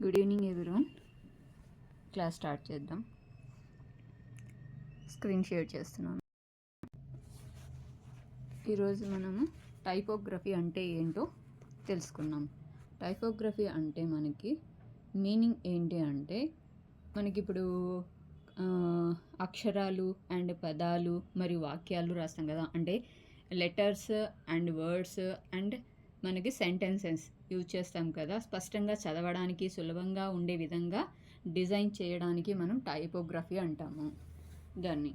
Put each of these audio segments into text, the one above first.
Good evening everyone. Class start చేద్దాం. Screen share చేస్తున్నాను. ఈరోజు మనము టైపోగ్రఫీ అంటే ఏంటో తెలుసుకున్నాం. టైపోగ్రఫీ అంటే మనకి మీనింగ్ ఏంటి అంటే మనకి ఇప్పుడు అక్షరాలు అండ్ పదాలు మరియు వాక్యాలు రాస్తాం కదా, అంటే లెటర్స్ అండ్ వర్డ్స్ అండ్ మనకి సెంటెన్సెస్ యూజ్ చేస్తాం కదా. స్పష్టంగా చదవడానికి సులభంగా ఉండే విధంగా డిజైన్ చేయడానికి మనం టైపోగ్రఫీ అంటాము. దాన్ని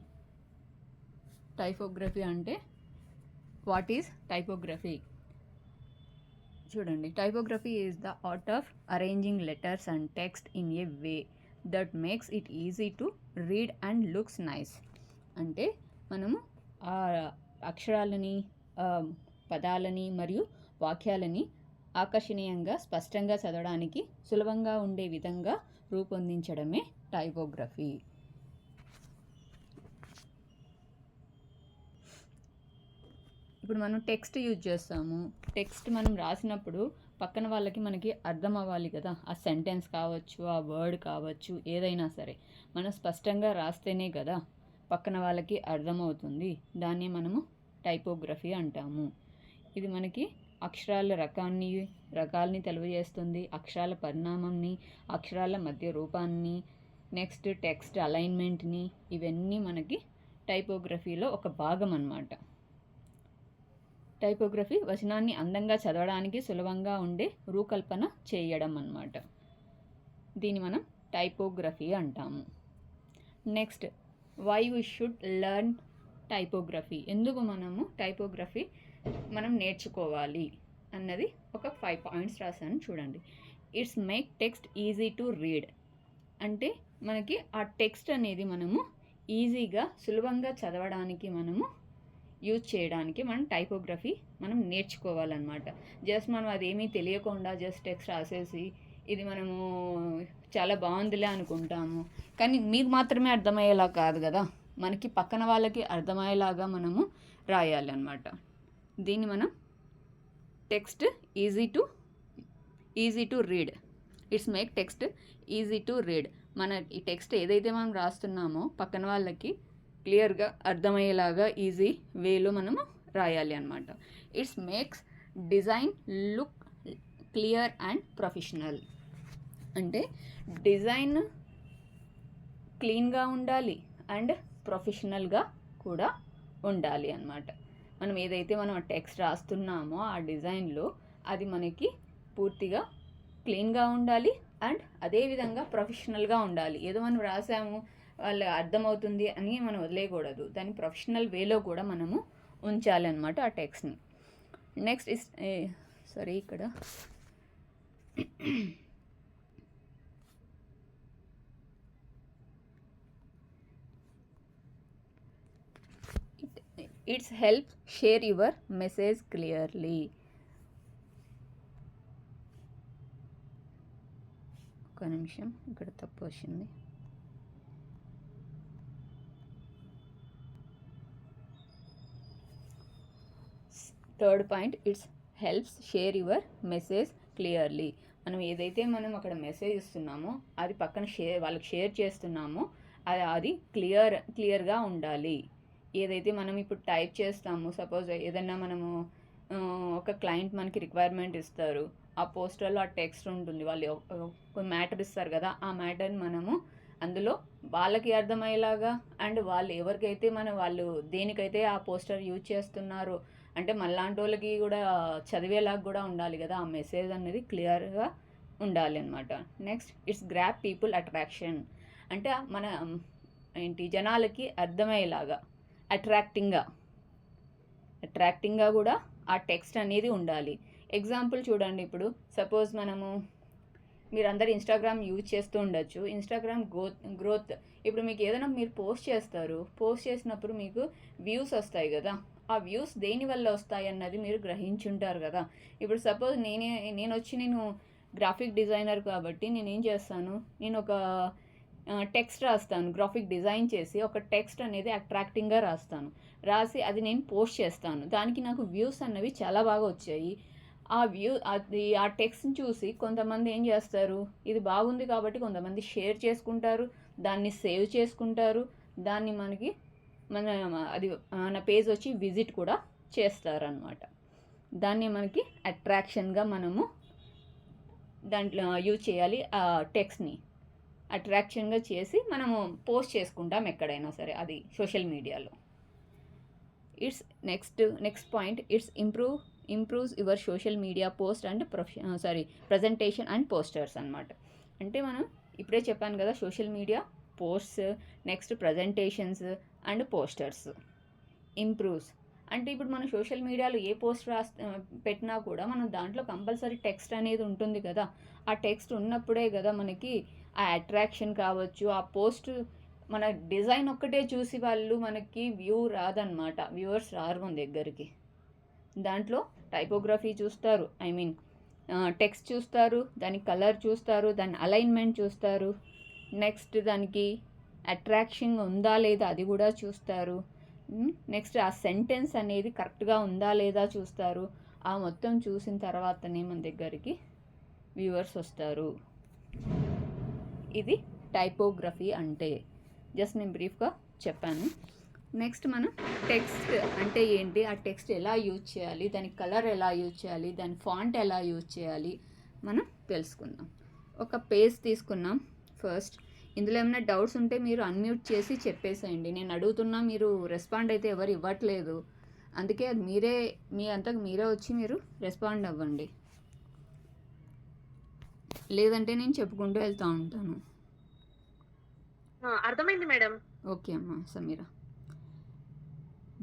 టైపోగ్రఫీ అంటే వాట్ ఈజ్ టైపోగ్రఫీ? చూడండి, typography is the art of arranging letters and text in a way that makes it easy to read and looks nice. అంటే మనము ఆ అక్షరాలని, పదాలని మరియు వాక్యాలని ఆకర్షణీయంగా స్పష్టంగా చదవడానికి సులభంగా ఉండే విధంగా రూపొందించడమే టైపోగ్రఫీ. ఇప్పుడు మనం టెక్స్ట్ యూజ్ చేస్తాము. టెక్స్ట్ మనం రాసినప్పుడు పక్కన వాళ్ళకి మనకి అర్థం అవ్వాలి కదా. ఆ సెంటెన్స్ కావచ్చు, ఆ వర్డ్ కావచ్చు, ఏదైనా సరే మనం స్పష్టంగా రాస్తేనే కదా పక్కన వాళ్ళకి అర్థమవుతుంది. దాన్ని మనము టైపోగ్రఫీ అంటాము. ఇది మనకి అక్షరాల రకాల్ని తెలియజేస్తుంది, అక్షరాల పరిణామాన్ని, అక్షరాల మధ్య రూపాన్ని, నెక్స్ట్ టెక్స్ట్ అలైన్మెంట్ని, ఇవన్నీ మనకి టైపోగ్రఫీలో ఒక భాగం అన్నమాట. టైపోగ్రఫీ వచనాన్ని అందంగా చదవడానికి సులభంగా ఉండే రూకల్పన చేయడం అన్నమాట. దీన్ని మనం టైపోగ్రఫీ అంటాము. Next, why we should learn typography. ఎందుకు మనము టైపోగ్రఫీ మనం నేర్చుకోవాలి అన్నది ఒక 5 పాయింట్స్ రాశాను, చూడండి. It's make text easy to read. అంటే మనకి ఆ టెక్స్ట్ అనేది మనము ఈజీగా సులభంగా చదవడానికి మనము యూజ్ చేయడానికి మనం టైపోగ్రఫీ మనం నేర్చుకోవాలన్నమాట. జస్ట్ మనం అదేమీ తెలియకుండా జస్ట్ టెక్స్ట్ రాసేసి ఇది మనము చాలా బాగుందిలే అనుకుంటాము, కానీ మీకు మాత్రమే అర్థమయ్యేలా కాదు కదా, మనకి పక్కన వాళ్ళకి అర్థమయ్యేలాగా మనము రాయాలి అన్నమాట. దీన్ని మనం text easy to read. It's make text easy to read. మన ఈ టెక్స్ట్ ఏదైతే మనం రాస్తున్నామో పక్కన వాళ్ళకి క్లియర్గా అర్థమయ్యేలాగా ఈజీ వేలో మనము రాయాలి అన్నమాట. It's makes design look clear and professional. అంటే డిజైన్ క్లీన్గా ఉండాలి అండ్ ప్రొఫెషనల్గా కూడా ఉండాలి అన్నమాట. మనం ఏదైతే మనం ఆ టెక్స్ట్ రాస్తున్నామో ఆ డిజైన్లో అది మనకి పూర్తిగా క్లీన్గా ఉండాలి అండ్ అదేవిధంగా ప్రొఫెషనల్గా ఉండాలి. ఏదో మనం రాసాము వాళ్ళు అర్థమవుతుంది అని మనం వదిలేయకూడదు, దాన్ని ప్రొఫెషనల్ వేలో కూడా మనము ఉంచాలన్నమాట ఆ టెక్స్ట్ని. నెక్స్ట్ ఇక్కడ it's help share your message clearly. ఒక నిమిషం, ఇక్కడ తప్పు వచ్చింది. Third point, it's helps share your message clearly. మనం ఏదైతే మనం అక్కడ మెసేజ్ ఇస్తున్నామో అది పక్కన వాళ్ళకి షేర్ చేస్తున్నామో అది క్లియర్గా ఉండాలి. ఏదైతే మనం ఇప్పుడు టైప్ చేస్తామో, సపోజ్ ఏదైనా మనము ఒక క్లయింట్ మనకి రిక్వైర్మెంట్ ఇస్తారు, ఆ పోస్టర్లో ఆ టెక్స్ట్ ఉంటుంది, వాళ్ళు ఒక మ్యాటర్ ఇస్తారు కదా, ఆ మ్యాటర్ని మనము అందులో వాళ్ళకి అర్థమయ్యేలాగా అండ్ వాళ్ళు ఎవరికైతే వాళ్ళు దేనికైతే ఆ పోస్టర్ యూజ్ చేస్తున్నారో అంటే మనలాంటి వాళ్ళకి కూడా చదివేలాగా కూడా ఉండాలి కదా, ఆ మెసేజ్ అనేది క్లియర్గా ఉండాలి అనమాట. Next, it's grab people attraction. అంటే మన జనాలకి అర్థమయ్యేలాగా అట్రాక్టింగ్గా కూడా ఆ టెక్స్ట్ అనేది ఉండాలి. ఎగ్జాంపుల్ చూడండి, ఇప్పుడు సపోజ్ మీరందరూ ఇన్స్టాగ్రామ్ యూజ్ చేస్తూ ఉండొచ్చు. ఇన్స్టాగ్రామ్ గ్రోత్ ఇప్పుడు మీకు ఏదైనా మీరు పోస్ట్ చేసినప్పుడు మీకు వ్యూస్ వస్తాయి కదా, ఆ వ్యూస్ దేనివల్ల వస్తాయి అన్నది మీరు గ్రహించుంటారు కదా. ఇప్పుడు సపోజ్ నేను గ్రాఫిక్ డిజైనర్ కాబట్టి నేనేం చేస్తాను, నేను ఒక టెక్స్ట్ రాస్తాను, గ్రాఫిక్ డిజైన్ చేసి ఒక టెక్స్ట్ అనేది అట్రాక్టింగ్గా రాసి అది నేను పోస్ట్ చేస్తాను. దానికి నాకు వ్యూస్ అన్నవి చాలా బాగా వచ్చాయి. ఆ టెక్స్ట్ని చూసి కొంతమంది ఏం చేస్తారు, ఇది బాగుంది కాబట్టి కొంతమంది షేర్ చేసుకుంటారు, దాన్ని సేవ్ చేసుకుంటారు, దాన్ని మన పేజ్ వచ్చి విజిట్ కూడా చేస్తారనమాట. దాన్ని మనకి అట్రాక్షన్గా మనము దాంట్లో యూజ్ చేయాలి. ఆ టెక్స్ట్ని అట్రాక్షన్గా చేసి మనము పోస్ట్ చేసుకుంటాం ఎక్కడైనా సరే, అది సోషల్ మీడియాలో. It's next point, it's improves your social media post and presentation and posters అనమాట. అంటే మనం ఇప్పుడే చెప్పాను కదా, social media posts, next presentations and posters. Improves అంటే ఇప్పుడు మనం సోషల్ మీడియాలో ఏ పోస్ట్ పెట్టినా కూడా మనం దాంట్లో కంపల్సరీ టెక్స్ట్ అనేది ఉంటుంది కదా. ఆ టెక్స్ట్ ఉన్నప్పుడే కదా మనకి ఆ అట్రాక్షన్ కావచ్చు, ఆ పోస్ట్ మన డిజైన్ ఒక్కటే చూసి వాళ్ళు మనకి వ్యూవర్స్ రారు మన దగ్గరికి. దాంట్లో టైపోగ్రఫీ చూస్తారు, టెక్స్ట్ చూస్తారు, దాని కలర్ చూస్తారు, దాని అలైన్మెంట్ చూస్తారు, నెక్స్ట్ దానికి అట్రాక్షన్ ఉందా లేదా అది కూడా చూస్తారు, నెక్స్ట్ ఆ సెంటెన్స్ అనేది కరెక్ట్గా ఉందా లేదా చూస్తారు. ఆ మొత్తం చూసిన తర్వాతనే మన దగ్గరికి వ్యూవర్స్ వస్తారు. ఇది టైపోగ్రఫీ అంటే. జస్ట్ నేను బ్రీఫ్గా చెప్పాను. నెక్స్ట్ మనం టెక్స్ట్ అంటే ఏంటి, ఆ టెక్స్ట్ ఎలా యూజ్ చేయాలి, దాని కలర్ ఎలా యూజ్ చేయాలి, దాని ఫాంట్ ఎలా యూజ్ చేయాలి మనం తెలుసుకుందాం. ఒక పేజ్ తీసుకున్నాం. ఫస్ట్ ఇందులో ఏమైనా డౌట్స్ ఉంటే మీరు అన్మ్యూట్ చేసి చెప్పేసేయండి. నేను అడుగుతున్నా, మీరు రెస్పాండ్ అయితే ఎవరు ఇవ్వట్లేదు, అందుకే అది మీ అంతకు మీరే వచ్చి మీరు రెస్పాండ్ అవ్వండి, లేదంటే నేను చెప్పుకుంటూ వెళ్తూ ఉంటాను. అర్థమైంది మేడం. ఓకే అమ్మా సమీరా,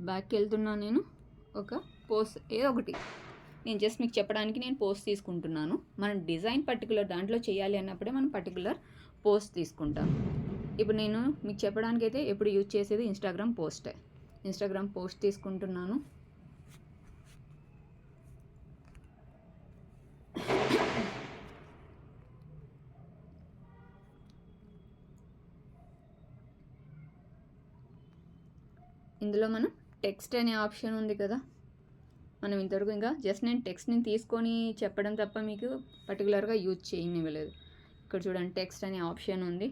బ్యాక్కి వెళ్తున్నా. నేను ఒక పోస్ట్ ఏదో ఒకటి నేను జస్ట్ మీకు చెప్పడానికి నేను పోస్ట్ తీసుకుంటున్నాను. మనం డిజైన్ పర్టికులర్ దాంట్లో చేయాలి అన్నప్పుడే మనం పర్టికులర్ పోస్ట్ తీసుకుంటాం. ఇప్పుడు నేను మీకు చెప్పడానికి అయితే ఎప్పుడు యూజ్ చేసేది ఇన్స్టాగ్రామ్ పోస్ట్ తీసుకుంటున్నాను. ఇందులో మనం టెక్స్ట్ అనే ఆప్షన్ ఉంది కదా, మనం ఇంతవరకు ఇంకా జస్ట్ నేను టెక్స్ట్ని తీసుకొని చెప్పడం తప్ప మీకు పర్టికులర్గా యూజ్ చేయనివ్వలేదు. ఇక్కడ చూడండి, టెక్స్ట్ అనే ఆప్షన్ ఉంది,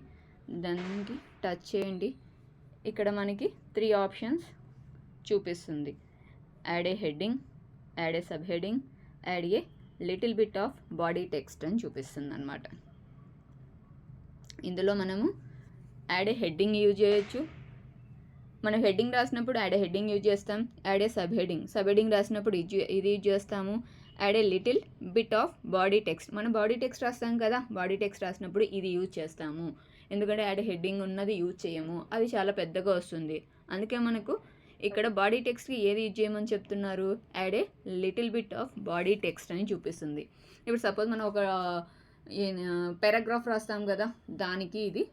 దానికి టచ్ చేయండి. ఇక్కడ మనకి 3 ఆప్షన్స్ చూపిస్తుంది. Add A heading, add A sub heading, add a little bit of body text అని చూపిస్తుంది అనమాట. ఇందులో మనము యాడ్ ఏ హెడ్డింగ్ యూజ్ చేయొచ్చు. మనం హెడ్డింగ్ రాసినప్పుడు యాడ్ ఏ హెడ్డింగ్ యూజ్ చేస్తాం. యాడ్ ఏ సబ్ హెడ్డింగ్ రాసినప్పుడు ఇది యూజ్ చేస్తాము. Add a little bit of body text, మనం బాడీ టెక్స్ట్ రాస్తాం కదా, బాడీ టెక్స్ట్ రాసినప్పుడు ఇది యూజ్ చేస్తాము. ఎందుకంటే యాడ్ ఏ హెడ్డింగ్ ఉన్నది యూజ్ చేయము, అది చాలా పెద్దగా వస్తుంది. అందుకే మనకు ఇక్కడ బాడీ టెక్స్ట్కి ఏది యూజ్ చేయమని చెప్తున్నారు, add a little bit of body text అని చూపిస్తుంది. ఇప్పుడు సపోజ్ మనం ఒక పారాగ్రాఫ్ రాస్తాం కదా, దానికి ఇది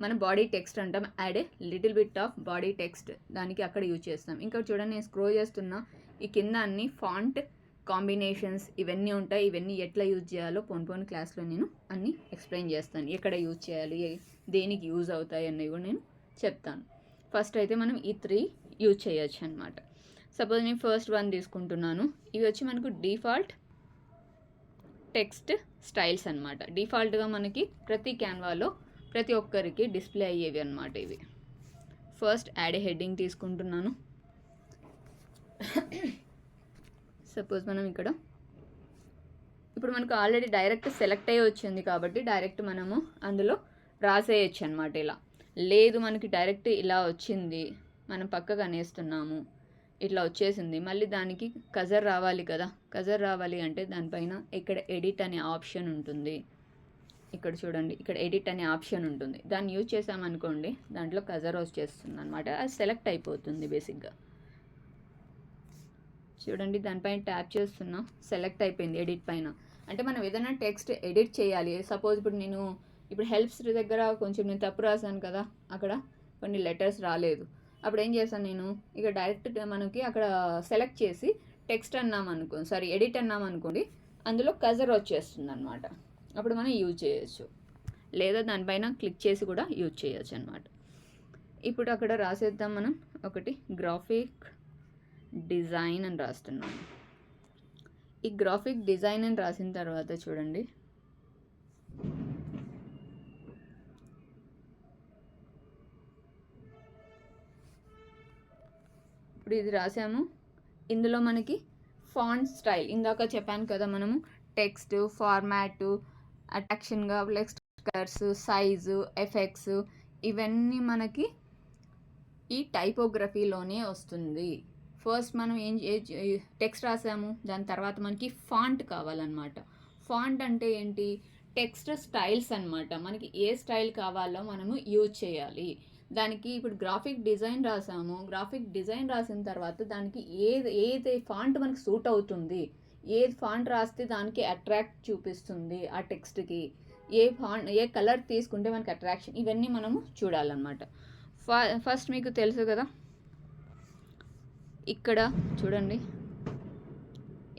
మన బాడీ టెక్స్ట్ అంటాం. Add a little bit of body text, దానికి అక్కడ యూజ్ చేస్తాం. ఇంకా చూడండి, నేను స్క్రోల్ చేస్తున్నా, ఈ కింద అన్ని ఫాంట్ కాంబినేషన్స్ ఇవన్నీ ఉంటాయి. ఇవన్నీ ఎట్లా యూజ్ చేయాలో పోను క్లాస్లో నేను అన్నీ ఎక్స్ప్లెయిన్ చేస్తాను. ఎక్కడ యూజ్ చేయాలి, దేనికి యూజ్ అవుతాయి అన్నవి కూడా నేను చెప్తాను. ఫస్ట్ అయితే మనం ఈ 3 యూజ్ చేయొచ్చు అనమాట. సపోజ్ నేను ఫస్ట్ 1 తీసుకుంటున్నాను. ఇవి వచ్చి మనకు డిఫాల్ట్ టెక్స్ట్ స్టైల్స్ అనమాట. డిఫాల్ట్గా మనకి ప్రతి క్యాన్వాలో ప్రతి ఒక్కరికి డిస్ప్లే అయ్యేవి అనమాట ఇవి. ఫస్ట్ యాడ్ ఏ హెడ్డింగ్ తీసుకుంటున్నాను. సపోజ్ మనం ఇక్కడ ఇప్పుడు మనకు ఆల్రెడీ డైరెక్ట్ సెలెక్ట్ అయ్యి వచ్చింది కాబట్టి డైరెక్ట్ మనము అందులో రాసేయచ్చు అనమాట. ఇలా లేదు, మనకి డైరెక్ట్ ఇలా వచ్చింది, మనం పక్కగా అనేస్తున్నాము, ఇట్లా వచ్చేసింది, మళ్ళీ దానికి కజర్ రావాలి కదా. కజర్ రావాలి అంటే దానిపైన ఇక్కడ ఎడిట్ అనే ఆప్షన్ ఉంటుంది. ఇక్కడ చూడండి, ఇక్కడ ఎడిట్ అనే ఆప్షన్ ఉంటుంది. దాన్ని యూజ్ చేసామనుకోండి, దాంట్లో కజర్ వచ్చేస్తుంది అనమాట. అది సెలెక్ట్ అయిపోతుంది బేసిక్గా. చూడండి, దానిపైన ట్యాప్ చేస్తున్నా, సెలెక్ట్ అయిపోయింది ఎడిట్ పైన. అంటే మనం ఏదైనా టెక్స్ట్ ఎడిట్ చేయాలి. సపోజ్ ఇప్పుడు హెల్ప్స్ దగ్గర కొంచెం నేను తప్పు రాశాను కదా, అక్కడ కొన్ని లెటర్స్ రాలేదు. అప్పుడు ఏం చేశాను నేను, ఇక డైరెక్ట్ మనకి అక్కడ సెలెక్ట్ చేసి టెక్స్ట్ ఎడిట్ అన్నామనుకోండి, అందులో కజర్ వచ్చేస్తుంది అనమాట. అప్పుడు మనం యూజ్ చేయొచ్చు, లేదా దానిపైన క్లిక్ చేసి కూడా యూజ్ చేయొచ్చు అనమాట. ఇప్పుడు అక్కడ రాసేద్దాం మనం ఒకటి గ్రాఫిక్ డిజైన్ అని రాస్తున్నాము. ఈ గ్రాఫిక్ డిజైన్ అని రాసిన తర్వాత చూడండి, ఇప్పుడు ఇది రాసాము. ఇందులో మనకి ఫాంట్ స్టైల్ ఇందాక చెప్పాను కదా, మనము టెక్స్ట్ ఫార్మాట్, అట్రాక్షన్గా నెక్స్ట్ కలర్స్, సైజు, ఎఫెక్ట్స్ ఇవన్నీ మనకి ఈ టైపోగ్రఫీలోనే వస్తుంది. ఫస్ట్ మనం టెక్స్ట్ రాసాము, దాని తర్వాత మనకి ఫాంట్ కావాలన్నమాట. ఫాంట్ అంటే ఏంటి? టెక్స్ట్ స్టైల్స్ అనమాట. మనకి ఏ స్టైల్ కావాలో మనము యూజ్ చేయాలి. దానికి ఇప్పుడు గ్రాఫిక్ డిజైన్ రాసాము, గ్రాఫిక్ డిజైన్ రాసిన తర్వాత దానికి ఏది ఫాంట్ మనకి సూట్ అవుతుంది, ఏది ఫాంట్ రాస్తే దానికి అట్రాక్ట్ చూపిస్తుంది ఆ టెక్స్ట్కి, ఏ కలర్ తీసుకుంటే మనకి అట్రాక్షన్, ఇవన్నీ మనము చూడాలన్నమాట. ఫస్ట్ మీకు తెలుసు కదా, ఇక్కడ చూడండి,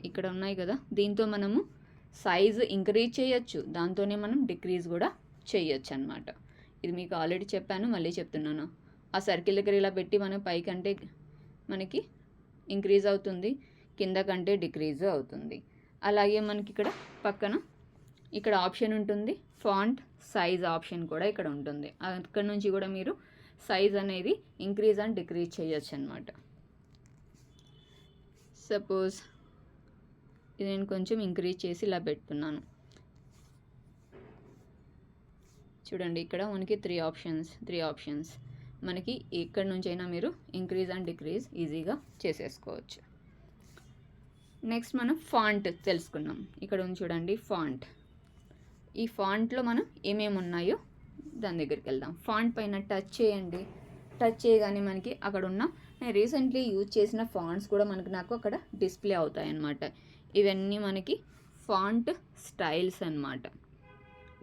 ఇక్కడ ఉన్నాయి కదా, దీంతో మనము సైజు ఇంక్రీజ్ చేయొచ్చు, దాంతోనే మనం డిక్రీజ్ కూడా చేయొచ్చు అనమాట. ఇది మీకు ఆల్రెడీ చెప్పాను, మళ్ళీ చెప్తున్నాను. ఆ సర్కిల్ దగ్గర ఇలా పెట్టి మనం పైకంటే మనకి ఇంక్రీజ్ అవుతుంది, కింద కంటే డిక్రీజ్ అవుతుంది. అలాగే మనకి ఇక్కడ పక్కన ఇక్కడ ఆప్షన్ ఉంటుంది, ఫాంట్ సైజ్ ఆప్షన్ కూడా ఇక్కడ ఉంటుంది. అక్కడ నుంచి కూడా మీరు సైజ్ అనేది ఇంక్రీజ్ అండ్ డిక్రీజ్ చేయొచ్చు అనమాట. సపోజ్ ఇది నేను కొంచెం ఇంక్రీజ్ చేసి ఇలా పెడుతున్నాను. చూడండి, ఇక్కడ మనకి త్రీ ఆప్షన్స్ మనకి ఎక్కడి నుంచైనా మీరు ఇంక్రీజ్ అండ్ డిక్రీజ్ ఈజీగా చేసేసుకోవచ్చు. నెక్స్ట్ మనం ఫాంట్ తెలుసుకున్నాం. ఇక్కడ ఉంది చూడండి ఫాంట్. ఈ ఫాంట్లో మనం ఏమేమి ఉన్నాయో దాని దగ్గరికి వెళ్దాం. ఫాంట్ పైన టచ్ చేయండి. టచ్ చేయగానే మనకి అక్కడ ఉన్న నేను రీసెంట్లీ యూజ్ చేసిన ఫాంట్స్ కూడా నాకు అక్కడ డిస్ప్లే అవుతాయి అన్నమాట. ఇవన్నీ మనకి ఫాంట్ స్టైల్స్ అన్నమాట.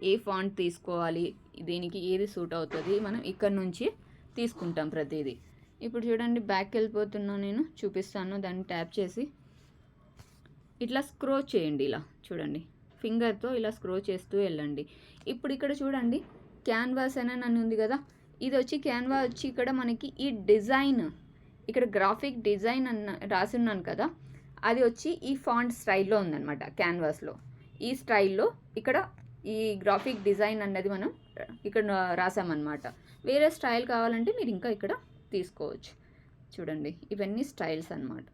ఏ ఫాంట్ తీసుకోవాలి, దీనికి ఏది సూట్ అవుతుంది, మనం ఇక్కడ నుంచి తీసుకుంటాం ప్రతిదీ. ఇప్పుడు చూడండి, బ్యాక్కి వెళ్ళిపోతున్నా, నేను చూపిస్తాను. దాన్ని ట్యాప్ చేసి ఇట్లా స్క్రోల్ చేయండి. ఇలా చూడండి, ఫింగర్తో ఇలా స్క్రోల్ చేస్తూ వెళ్ళండి. ఇప్పుడు ఇక్కడ చూడండి, క్యాన్వాస్ అని ఉంది కదా, ఇది వచ్చి క్యాన్వా వచ్చి ఇక్కడ మనకి ఈ డిజైన్, ఇక్కడ గ్రాఫిక్ డిజైన్ రాసి ఉన్నాను కదా, అది వచ్చి ఈ ఫాంట్ స్టైల్లో ఉందన్నమాట. క్యాన్వాస్లో ఈ స్టైల్లో ఇక్కడ ఈ గ్రాఫిక్ డిజైన్ అన్నది మనం ఇక్కడ రాసామన్నమాట. వేరే స్టైల్ కావాలంటే మీరు ఇంకా ఇక్కడ తీసుకోవచ్చు. చూడండి, ఇవన్నీ స్టైల్స్ అన్నమాట.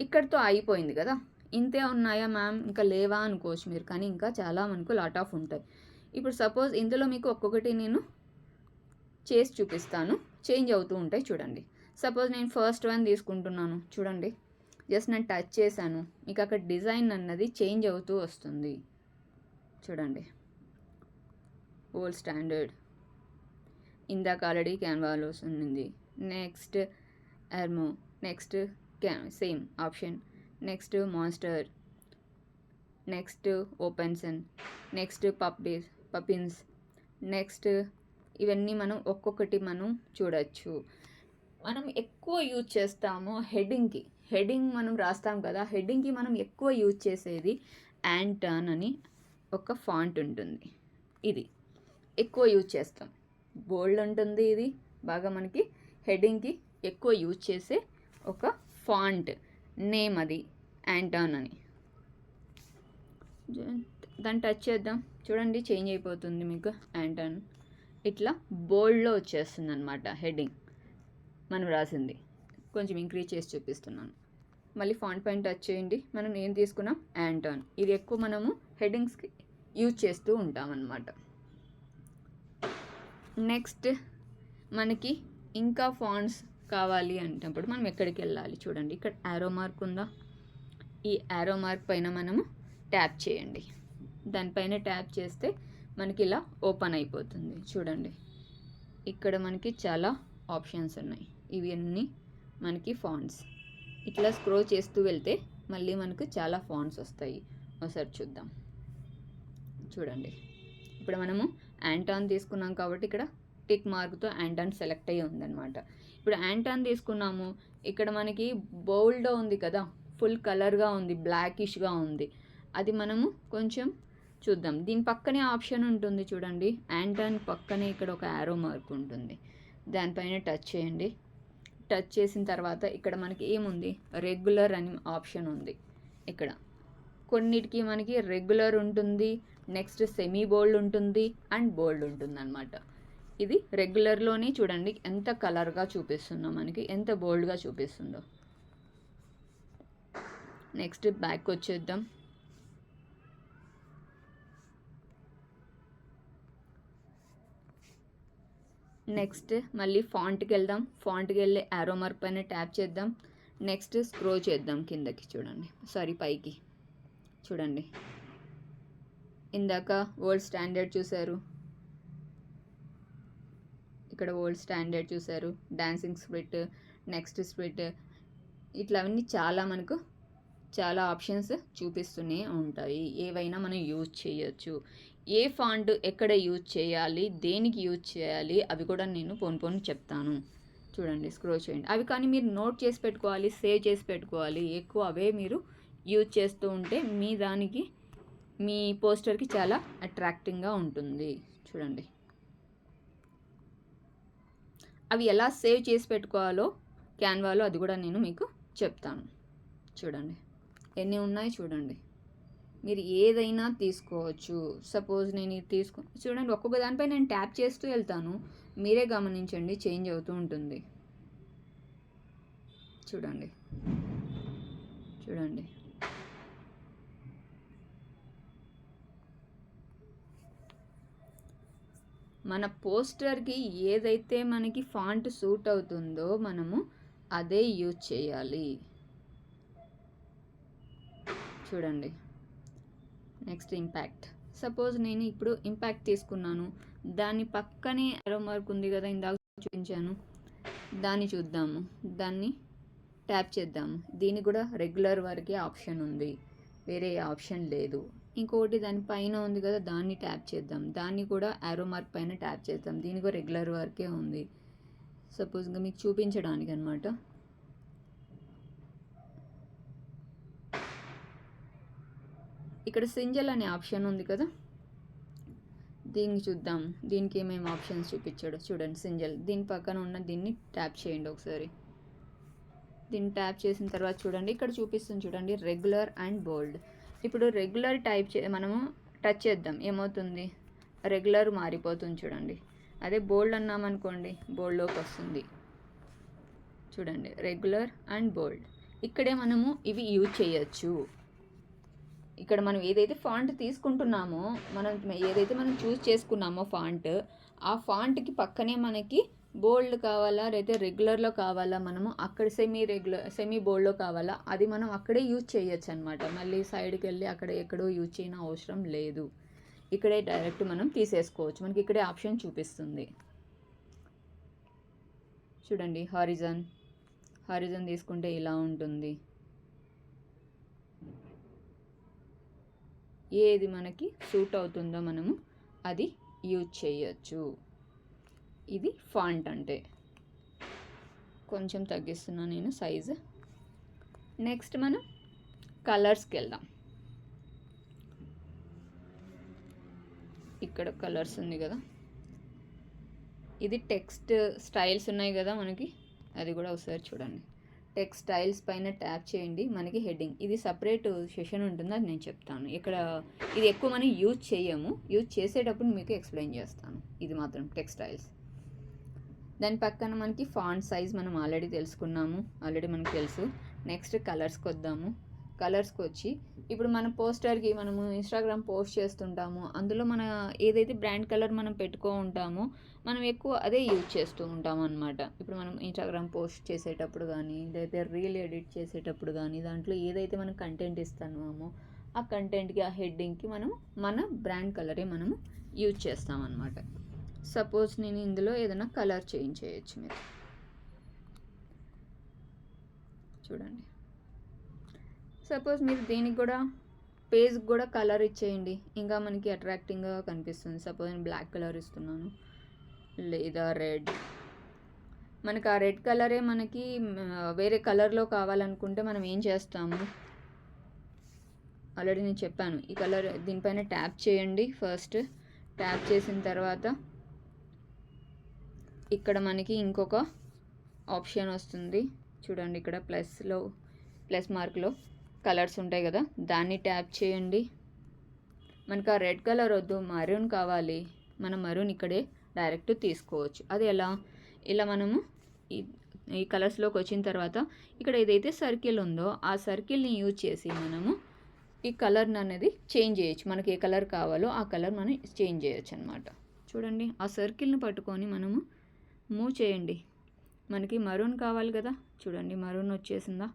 ఇక్కడితో అయిపోయింది కదా, ఇంతే ఉన్నాయా మ్యామ్ ఇంకా లేవా అనుకోవచ్చు మీరు, కానీ ఇంకా చాలా మనకు లాట్ ఆఫ్ ఉంటాయి. ఇప్పుడు సపోజ్ ఇందులో మీకు ఒక్కొక్కటి నేను చేసి చూపిస్తాను, చేంజ్ అవుతూ ఉంటాయి. చూడండి, సపోజ్ నేను ఫస్ట్ వన్ తీసుకుంటున్నాను. చూడండి, జస్ట్ నేను టచ్ చేశాను, మీకు అక్కడ డిజైన్ అన్నది చేంజ్ అవుతూ వస్తుంది. చూడండి, ఓల్డ్ స్టాండర్డ్ ఇందాక ఆల్రెడీ క్యాన్వాలో ఉంది. నెక్స్ట్ ఎర్మో, next same option, next monster, next Open Sans, next Poppins, next ఇవన్నీ మనం ఒక్కొక్కటి మనం చూడొచ్చు. మనం ఎక్కువ యూజ్ చేస్తాము హెడ్డింగ్ మనం రాస్తాం కదా, హెడ్డింగ్కి మనం ఎక్కువ యూజ్ చేసేది యాంటన్ అని ఒక ఫాంట్ ఉంటుంది. ఇది ఎక్కువ యూజ్ చేస్తాం, బోల్డ్ ఉంటుంది. ఇది బాగా మనకి హెడ్డింగ్కి ఎక్కువ యూజ్ చేసే ఒక ఫాంట్ నేమ్, అది యాంటన్ అని. దాన్ని టచ్ చేద్దాం, చూడండి చేంజ్ అయిపోతుంది మీకు. యాంటన్ ఇట్లా బోల్డ్లో వచ్చేస్తుంది అనమాట హెడ్డింగ్ మనం రాసింది. కొంచెం ఇంక్రీజ్ చేసి చూపిస్తున్నాను. మళ్ళీ ఫాంట్ పైన టచ్ చేయండి. మనం ఏం తీసుకున్నాం, యాంటన్. ఇది ఎక్కువ మనము హెడ్డింగ్స్కి యూజ్ చేస్తూ ఉంటామన్నమాట. నెక్స్ట్ మనకి ఇంకా ఫాంట్స్ కావాలి అంటప్పుడు మనం ఎక్కడికి వెళ్ళాలి? చూడండి, ఇక్కడ యారో మార్క్ ఉందా, ఈ యారో మార్క్ పైన మనము ట్యాప్ చేయండి. దానిపైన ట్యాప్ చేస్తే మనకి ఇలా ఓపెన్ అయిపోతుంది. చూడండి, ఇక్కడ మనకి చాలా ఆప్షన్స్ ఉన్నాయి. ఇవన్నీ మనకి ఫాంట్స్. ఇట్లా స్క్రోల్ చేస్తూ వెళ్తే మళ్ళీ మనకు చాలా ఫాంట్స్ వస్తాయి. ఒకసారి చూద్దాం. చూడండి, ఇప్పుడు మనము యాంటాన్ తీసుకున్నాం కాబట్టి ఇక్కడ టిక్ మార్క్తో యాంటాన్ సెలెక్ట్ అయ్యి ఉందన్నమాట. ఇప్పుడు యాంటాన్ తీసుకున్నాము, ఇక్కడ మనకి బోల్డ్ ఉంది కదా, ఫుల్ కలర్గా ఉంది, బ్లాకిష్గా ఉంది. అది మనము కొంచెం చూద్దాం. దీని పక్కనే ఆప్షన్ ఉంటుంది చూడండి, యాంటాన్ పక్కనే ఇక్కడ ఒక యారో మార్క్ ఉంటుంది. దానిపైన టచ్ చేయండి. టచ్ చేసిన తర్వాత ఇక్కడ మనకి ఏముంది, రెగ్యులర్ అని ఆప్షన్ ఉంది. ఇక్కడ కొన్నిటికి మనకి రెగ్యులర్ ఉంటుంది, నెక్స్ట్ సెమీ బోల్డ్ ఉంటుంది అండ్ బోల్డ్ ఉంటుంది అనమాట. ఇది రెగ్యులర్లోనే చూడండి ఎంత కలర్గా చూపిస్తుందో, మనకి ఎంత బోల్డ్గా చూపిస్తుందో. నెక్స్ట్ బ్యాక్ వచ్చేద్దాం. నెక్స్ట్ మళ్ళీ ఫాంట్కి వెళ్దాం. ఫాంట్కి వెళ్ళి యారో మార్క్ పైన ట్యాప్ చేద్దాం. నెక్స్ట్ స్క్రోల్ చేద్దాం కిందకి, చూడండి పైకి చూడండి. ఇందాక వరల్డ్ స్టాండర్డ్ చూశారు, ఇక్కడ వరల్డ్ స్టాండర్డ్ చూశారు, డాన్సింగ్ స్ప్లిట్, నెక్స్ట్ స్ప్లిట్, ఇట్లా అవన్నీ మనకు చాలా ఆప్షన్స్ చూపిస్తూనే ఉంటాయి. ఏవైనా మనం యూజ్ చేయొచ్చు. ఏ ఫాంట్ ఎక్కడ యూజ్ చేయాలి, దేనికి యూజ్ చేయాలి, అవి కూడా నేను పోను చెప్తాను. చూడండి స్క్రోల్ చేయండి. అవి కానీ మీరు నోట్ చేసి పెట్టుకోవాలి, సేవ్ చేసి పెట్టుకోవాలి. ఎక్కువ అవే మీరు యూజ్ చేస్తూ ఉంటే మీ దానికి, మీ పోస్టర్కి చాలా అట్రాక్టింగ్గా ఉంటుంది. చూడండి అవి ఎలా సేవ్ చేసి పెట్టుకోవాలో క్యాన్వాలో, అది కూడా నేను మీకు చెప్తాను. చూడండి ఎన్ని ఉన్నాయి చూడండి. మీరు ఏదైనా తీసుకోవచ్చు. సపోజ్ నేను ఇది చూడండి, ఒక్కొక్క దానిపై నేను ట్యాప్ చేస్తూ వెళ్తాను, మీరే గమనించండి, చేంజ్ అవుతూ ఉంటుంది. చూడండి చూడండి మన పోస్టర్కి ఏదైతే మనకి ఫాంట్ సూట్ అవుతుందో మనము అదే యూజ్ చేయాలి. చూడండి నెక్స్ట్ ఇంపాక్ట్. సపోజ్ నేను ఇప్పుడు ఇంపాక్ట్ తీసుకున్నాను, దాని పక్కనే యారో మార్క్ ఉంది కదా, ఇందాక చూపించాను, దాన్ని చూద్దాము. దాన్ని ట్యాప్ చేద్దాము. దీనికి కూడా రెగ్యులర్ వరకే ఆప్షన్ ఉంది, వేరే ఆప్షన్ లేదు. ఇంకొకటి దాని పైన ఉంది కదా, దాన్ని ట్యాప్ చేద్దాం. దాన్ని కూడా యారో మార్క్ పైన ట్యాప్ చేద్దాం. దీనికి కూడా రెగ్యులర్ వరకే ఉంది. సపోజ్గా మీకు చూపించడానికి అనమాట. ఇక్కడ సింజల్ అనే ఆప్షన్ ఉంది కదా, దీన్ని చూద్దాం. దీనికి ఏమేమి ఆప్షన్స్ చూపించాడు చూడండి. సింజల్ దీని పక్కన ఉన్న దీన్ని ట్యాప్ చేయండి ఒకసారి. దీన్ని ట్యాప్ చేసిన తర్వాత చూడండి ఇక్కడ చూపిస్తుంది చూడండి, రెగ్యులర్ అండ్ బోల్డ్. ఇప్పుడు రెగ్యులర్ మనము టచ్ చేద్దాం, ఏమవుతుంది, రెగ్యులర్ మారిపోతుంది చూడండి. అదే బోల్డ్ అన్నామనుకోండి, బోల్డ్లోకి వస్తుంది. చూడండి రెగ్యులర్ అండ్ బోల్డ్. ఇక్కడే మనము ఇవి యూజ్ చేయొచ్చు. ఇక్కడ మనం ఏదైతే ఫాంట్ తీసుకుంటున్నామో, ఏదైతే మనం చూస్ చేసుకున్నామో ఫాంట్, ఆ ఫాంట్కి పక్కనే మనకి బోల్డ్ కావాలా లేదా రెగ్యులర్లో కావాలా, మనము అక్కడ సెమీ బోల్డ్లో కావాలా, అది మనం అక్కడే యూజ్ చేయొచ్చు అనమాట. మళ్ళీ సైడ్కి వెళ్ళి అక్కడ ఎక్కడో యూజ్ చేయని అవసరం లేదు. ఇక్కడే డైరెక్ట్ మనం తీసేసుకోవచ్చు. మనకి ఇక్కడే ఆప్షన్ చూపిస్తుంది చూడండి. హారిజన్ తీసుకుంటే ఇలా ఉంటుంది. ఏది మనకి సూట్ అవుతుందో మనము అది యూజ్ చేయొచ్చు. ఇది ఫాంట్ అంటే. కొంచెం తగ్గిస్తున్నా నేను సైజు. నెక్స్ట్ మనం కలర్స్కి వెళ్దాం. ఇక్కడ కలర్స్ ఉంది కదా, ఇది టెక్స్ట్ స్టైల్స్ ఉన్నాయి కదా మనకి, అది కూడా ఒకసారి చూడండి. టెక్స్ట్ స్టైల్స్ పైన ట్యాప్ చేయండి. మనకి హెడ్డింగ్, ఇది సపరేట్ సెషన్ ఉంటుంది, అది నేను చెప్తాను. ఇక్కడ ఇది ఎక్కువ మనం యూజ్ చేయము, యూజ్ చేసేటప్పుడు మీకు ఎక్స్ప్లెయిన్ చేస్తాను. ఇది మాత్రం టెక్స్ట్ స్టైల్స్. దాని పక్కన మనకి ఫాంట్ సైజ్ మనం ఆల్రెడీ తెలుసుకున్నాము, ఆల్రెడీ మనకు తెలుసు. నెక్స్ట్ కలర్స్కి వద్దాము. కలర్స్కి వచ్చి ఇప్పుడు మన పోస్టర్కి మనము ఇన్స్టాగ్రామ్ పోస్ట్ చేస్తుంటాము, అందులో మన ఏదైతే బ్రాండ్ కలర్ మనం పెట్టుకో ఉంటామో మనం ఎక్కువ అదే యూజ్ చేస్తూ ఉంటాము అనమాట. ఇప్పుడు మనం ఇన్స్టాగ్రామ్ పోస్ట్ చేసేటప్పుడు కానీ, లేదా రీల్ ఎడిట్ చేసేటప్పుడు కానీ, దాంట్లో ఏదైతే మనం కంటెంట్ ఇస్తున్నామో ఆ కంటెంట్కి, ఆ హెడ్డింగ్కి మనం మన బ్రాండ్ కలరే మనము యూజ్ చేస్తామన్నమాట. సపోజ్ నేను ఇందులో ఏదైనా కలర్ చేంజ్ చేయొచ్చు. మీరు చూడండి, సపోజ్ మీరు దీనికి కూడా పేజ్కి కూడా కలర్ ఇచ్చేయండి, ఇంకా మనకి అట్రాక్టింగ్గా కనిపిస్తుంది. సపోజ్ నేను బ్లాక్ కలర్ ఇస్తున్నాను, లేదా రెడ్. మనకి ఆ రెడ్ కలరే మనకి వేరే కలర్లో కావాలనుకుంటే మనం ఏం చేస్తాము, ఆల్రెడీ నేను చెప్పాను. ఈ కలర్ దీనిపైన ట్యాప్ చేయండి. ఫస్ట్ ట్యాప్ చేసిన తర్వాత ఇక్కడ మనకి ఇంకొక ఆప్షన్ వస్తుంది చూడండి. ఇక్కడ ప్లస్ మార్క్లో కలర్స్ ఉంటాయి కదా, దాన్ని ట్యాప్ చేయండి. మనకు ఆ రెడ్ కలర్ వద్దు, మరూన్ కావాలి, మనం మరూన్ ఇక్కడే డైరెక్ట్ తీసుకోవచ్చు. అది ఎలా, ఇలా మనము ఈ కలర్స్లోకి వచ్చిన తర్వాత ఇక్కడ ఏదైతే సర్కిల్ ఉందో ఆ సర్కిల్ని యూజ్ చేసి మనము ఈ కలర్ని అనేది చేంజ్ చేయొచ్చు. మనకి ఏ కలర్ కావాలో ఆ కలర్ మనం చేంజ్ చేయొచ్చు అనమాట. చూడండి, ఆ సర్కిల్ని పట్టుకొని మనము మూవ్ చేయండి. మనకి మరూన్ కావాలి కదా, చూడండి మరూన్ వచ్చేసిందా,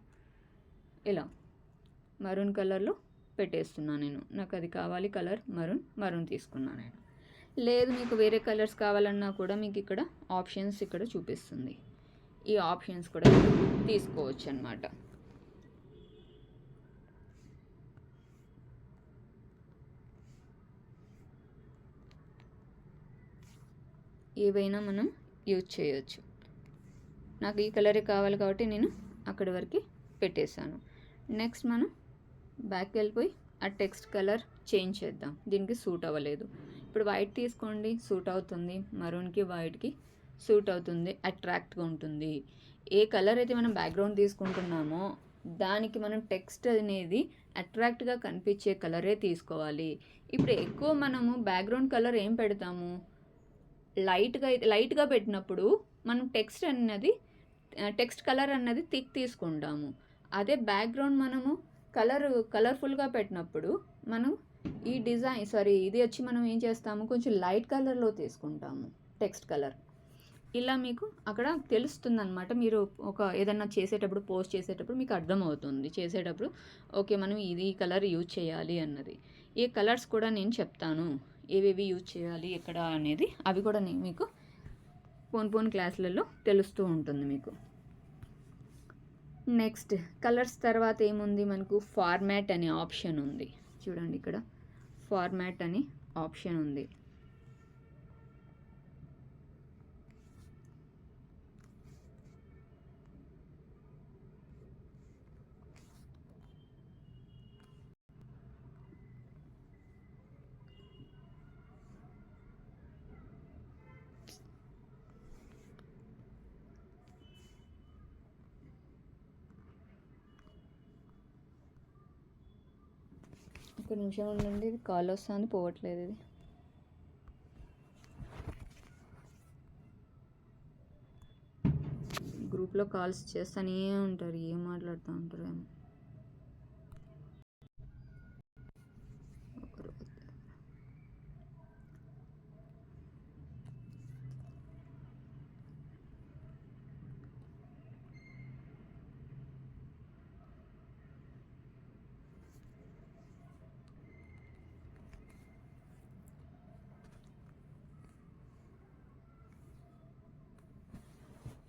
ఇలా మరూన్ కలర్లో పెట్టేస్తున్నాను నేను. నాకు అది కావాలి కలర్ మరూన్ తీసుకున్నాను నేను. లేదు మీకు వేరే కలర్స్ కావాలన్నా కూడా మీకు ఇక్కడ ఆప్షన్స్ ఇక్కడ చూపిస్తుంది. ఈ ఆప్షన్స్ కూడా తీసుకోవచ్చు అన్నమాట. ఏవైనా మనం యూజ్ చేయొచ్చు. నాకు ఈ కలరే కావాలి కాబట్టి నేను అక్కడి వరకు పెట్టేశాను. నెక్స్ట్ మనం బ్యాక్ వెళ్ళిపోయి ఆ టెక్స్ట్ కలర్ చేంజ్ చేద్దాం. దీనికి సూట్ అవ్వలేదు. ఇప్పుడు వైట్ తీసుకోండి, సూట్ అవుతుంది. మరూన్కి వైట్కి సూట్ అవుతుంది, అట్రాక్ట్గా ఉంటుంది. ఏ కలర్ అయితే మనం బ్యాక్గ్రౌండ్ తీసుకుంటున్నామో దానికి మనం టెక్స్ట్ అనేది అట్రాక్ట్గా కనిపించే కలరే తీసుకోవాలి. ఇప్పుడు ఎక్కువ మనము బ్యాక్గ్రౌండ్ కలర్ ఏం పెడతాము, లైట్గా పెట్టినప్పుడు మనం టెక్స్ట్ కలర్ అన్నది థిక్ తీసుకుంటాము. అదే బ్యాక్గ్రౌండ్ మనము కలర్ఫుల్గా పెట్టినప్పుడు మనం ఇది వచ్చి మనం ఏం చేస్తాము, కొంచెం లైట్ కలర్లో తీసుకుంటాము టెక్స్ట్ కలర్. ఇలా మీకు అక్కడ తెలుస్తుంది అనమాట. మీరు ఏదన్నా చేసేటప్పుడు, పోస్ట్ చేసేటప్పుడు మీకు అర్థమవుతుంది. చేసేటప్పుడు ఓకే మనం ఇది కలర్ యూజ్ చేయాలి అన్నది. ఈ కలర్స్ కూడా నేను చెప్తాను, ఏవేవి యూజ్ చేయాలి ఎక్కడ అనేది. అవి కూడా నేను మీకు పోన్ క్లాసులలో తెలుస్తూ ఉంటుంది మీకు. నెక్స్ట్ కలర్స్ తర్వాత ఏముంది, మనకు ఫార్మాట్ అనే ఆప్షన్ ఉంది. చూడండి, ఇక్కడ ఫార్మాట్ అనే ఆప్షన్ ఉంది. ఒక నిమిషం ఉండండి, ఇది కాల్ వస్తుంది, పోవట్లేదు. ఇది గ్రూప్లో కాల్స్ చేస్తూనే ఉంటారు, ఏం మాట్లాడుతూ ఉంటారు ఏమో.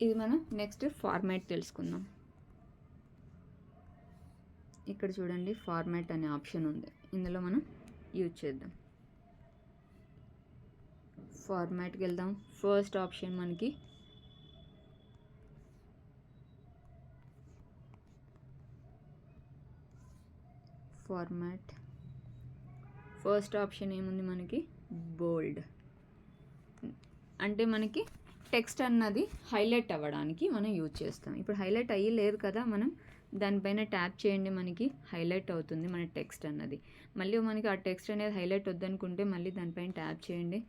ఇది మనం నెక్స్ట్ ఫార్మాట్ తెలుసుకుందాం. ఇక్కడ చూడండి, ఫార్మాట్ అనే ఆప్షన్ ఉంది, ఇందులో మనం యూజ్ చేద్దాం. ఫార్మాట్కి వెళ్దాం. ఫస్ట్ ఆప్షన్ మనకి ఫస్ట్ ఆప్షన్ ఏముంది, మనకి బోల్డ్. అంటే మనకి టెక్స్ట్ అన్నది హైలైట్ అవ్వడానికి మనం యూజ్ చేస్తాం. ఇప్పుడు హైలైట్ అయ్యి లేదు కదా, మనం దానిపైన ట్యాప్ చేయండి, మనకి హైలైట్ అవుతుంది మన టెక్స్ట్ అన్నది. మళ్ళీ మనకి ఆ టెక్స్ట్ అనేది హైలైట్ వద్దనుకుంటే మళ్ళీ దానిపైన ట్యాప్ చేయండి,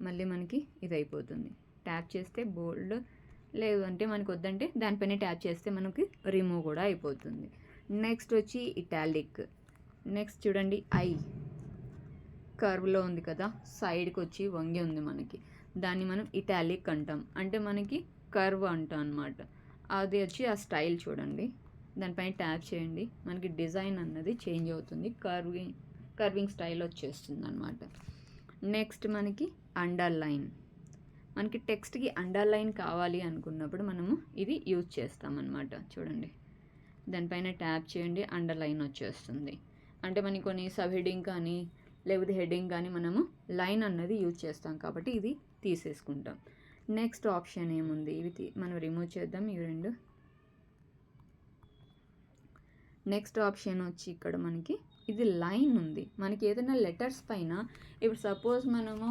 మళ్ళీ మనకి ఇది అయిపోతుంది. ట్యాప్ చేస్తే బోల్డ్, లేదు అంటే మనకి వద్దంటే దానిపైన ట్యాప్ చేస్తే మనకి రిమూవ్ కూడా అయిపోతుంది. నెక్స్ట్ వచ్చి ఇటాలిక్. నెక్స్ట్ చూడండి, కర్వ్లో ఉంది కదా, సైడ్కి వచ్చి వంగి ఉంది మనకి, దాన్ని మనం ఇటాలిక్ అంటాం. అంటే మనకి కర్వ్ అంటాం అనమాట. అది వచ్చి ఆ స్టైల్ చూడండి, దానిపైన ట్యాప్ చేయండి, మనకి డిజైన్ అన్నది చేంజ్ అవుతుంది, కర్వింగ్ స్టైల్ వచ్చేస్తుంది అనమాట. నెక్స్ట్ మనకి అండర్లైన్. మనకి టెక్స్ట్కి అండర్లైన్ కావాలి అనుకున్నప్పుడు మనము ఇది యూజ్ చేస్తామన్నమాట. చూడండి, దానిపైన ట్యాప్ చేయండి, అండర్లైన్ వచ్చేస్తుంది. అంటే మనకి కొన్ని సబ్ హెడ్డింగ్ కానీ లేకపోతే హెడ్డింగ్ కానీ మనము లైన్ అన్నది యూజ్ చేస్తాం కాబట్టి ఇది తీసేసుకుంటాం. నెక్స్ట్ ఆప్షన్ ఏముంది, ఇవి మనం రిమూవ్ చేద్దాం ఇవి రెండు. నెక్స్ట్ ఆప్షన్ వచ్చి ఇక్కడ మనకి ఇది లైన్ ఉంది. మనకి ఏదైనా లెటర్స్ పైన, ఇప్పుడు సపోజ్ మనము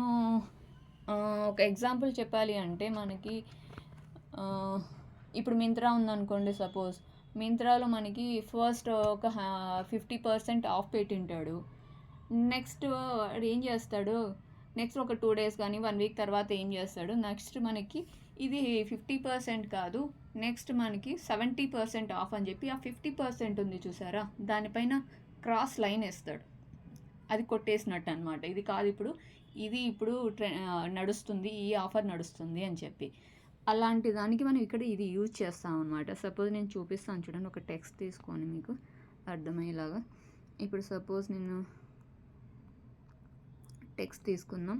ఒక ఎగ్జాంపుల్ చెప్పాలి అంటే మనకి ఇప్పుడు మింత్రా ఉందనుకోండి, సపోజ్ మింత్రాలో మనకి ఫస్ట్ ఒక 50% ఆఫ్ పెట్టింటాడు. నెక్స్ట్ వాడు ఏం చేస్తాడు, నెక్స్ట్ ఒక 2 days కానీ 1 week తర్వాత ఏం చేస్తాడు, నెక్స్ట్ మనకి ఇది 50% కాదు, నెక్స్ట్ మనకి 70% ఆఫ్ అని చెప్పి ఆ 50% ఉంది చూసారా, దానిపైన క్రాస్ లైన్ వేస్తాడు. అది కొట్టేసినట్టు అనమాట. ఇది కాదు ఇప్పుడు, ఇది ఇప్పుడు నడుస్తుంది, ఈ ఆఫర్ నడుస్తుంది అని చెప్పి. అలాంటి దానికి మనం ఇక్కడ ఇది యూజ్ చేస్తాం అనమాట. సపోజ్ నేను చూపిస్తాను చూడండి, ఒక టెక్స్ట్ తీసుకొని మీకు అర్థమయ్యేలాగా. ఇప్పుడు సపోజ్ నేను టెక్స్ట్ తీసుకుందాం.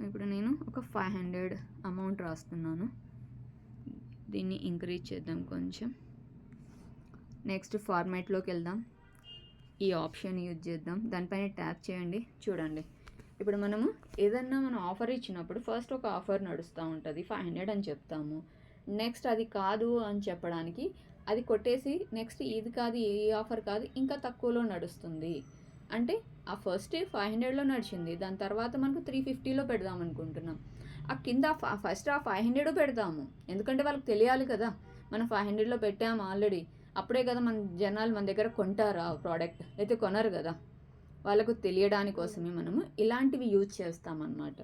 ఇప్పుడు నేను ఒక 500 అమౌంట్ రాస్తున్నాను. దీన్ని ఇంక్రీజ్ చేద్దాం కొంచెం. నెక్స్ట్ ఫార్మాట్లోకి వెళ్దాం. ఈ ఆప్షన్ యూజ్ చేద్దాం. దానిపైన ట్యాప్ చేయండి. చూడండి, ఇప్పుడు మనము ఏదన్నా మనం ఆఫర్ ఇచ్చినప్పుడు ఫస్ట్ ఒక ఆఫర్ నడుస్తూ ఉంటుంది, 500 అని చెప్తాము. నెక్స్ట్ అది కాదు అని చెప్పడానికి అది కొట్టేసి నెక్స్ట్ ఇది కాదు, ఏ ఆఫర్ కాదు, ఇంకా తక్కువలో నడుస్తుంది అంటే ఆ ఫస్ట్ 500లో నడిచింది, దాని తర్వాత మనకు 350లో పెడదాం అనుకుంటున్నాం. ఆ కింద ఫస్ట్ ఆ 500 పెడతాము, ఎందుకంటే వాళ్ళకి తెలియాలి కదా మనం 500లో పెట్టాము ఆల్రెడీ. అప్పుడే కదా మన జనాలు మన దగ్గర కొంటారు ఆ ప్రోడక్ట్, అయితే కొనరు కదా. వాళ్ళకు తెలియడానికి కోసమే మనము ఇలాంటివి యూజ్ చేస్తామన్నమాట.